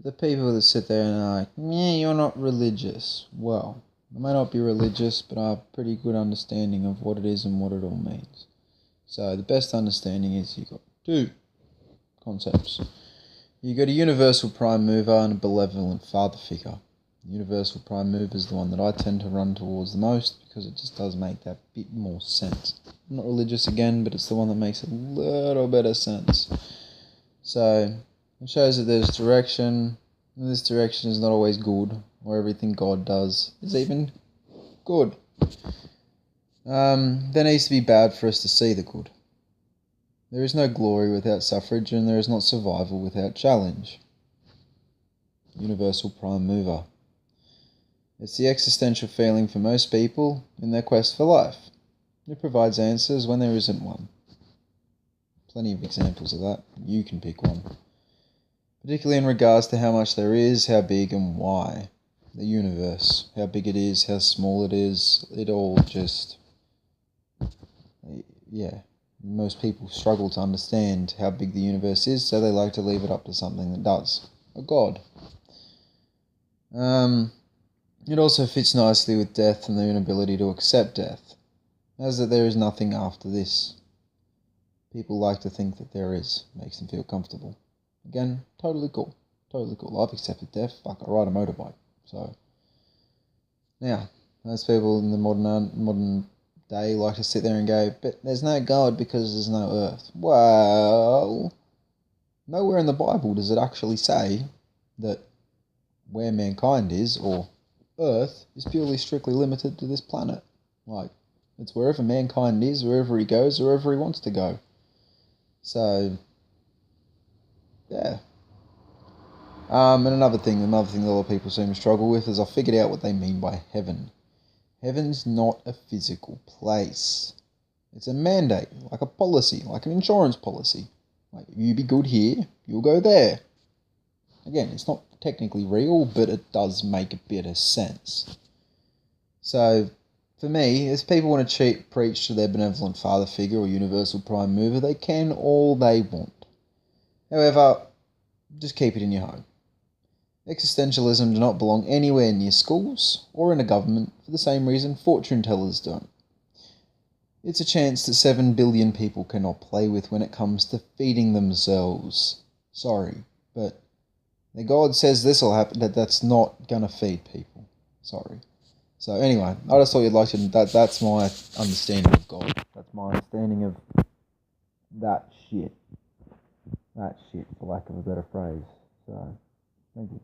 The people that sit there and are like, yeah, you're not religious. Well, I may not be religious, but I have a pretty good understanding of what it is and what it all means. So the best understanding is you've got two concepts. You've got a universal prime mover and a benevolent father figure. The universal prime mover is the one that I tend to run towards the most because it just does make that bit more sense. I'm not religious again, but it's the one that makes a little better sense. So it shows that there's direction, and this direction is not always good, or everything God does is even good. There needs to be bad for us to see the good. There is no glory without suffrage, and there is not survival without challenge. Universal prime mover. It's the existential feeling for most people in their quest for life. It provides answers when there isn't one. Plenty of examples of that. You can pick one. Particularly in regards to how much there is, how big and why. The universe. How big it is, how small it is. It all just... yeah. Most people struggle to understand how big the universe is, so they like to leave it up to something that does. A god. It also fits nicely with death and their inability to accept death, as that there is nothing after this. People like to think that there is. Makes them feel comfortable. Again, totally cool. Totally cool. I've accepted death. Fuck, I ride a motorbike. So, now, most people in the modern day like to sit there and go, but there's no God because there's no earth. Well, nowhere in the Bible does it actually say that where mankind is, or earth, is purely strictly limited to this planet. Like, it's wherever mankind is, wherever he goes, wherever he wants to go. So, yeah. And another thing that a lot of people seem to struggle with is I figured out what they mean by heaven. Heaven's not a physical place. It's a mandate, like a policy, like an insurance policy. Like, you be good here, you'll go there. Again, it's not technically real, but it does make a bit of sense. So, for me, if people want to preach to their benevolent father figure or universal prime mover, they can all they want. However, just keep it in your home. Existentialism does not belong anywhere near schools or in a government for the same reason fortune tellers don't. It's a chance that 7 billion people cannot play with when it comes to feeding themselves. Sorry, but the God says this will happen, that's not going to feed people. Sorry. So anyway, I just thought you'd like to, that's my understanding of God. That's my understanding of that shit. That shit, for lack of a better phrase. So, thank you.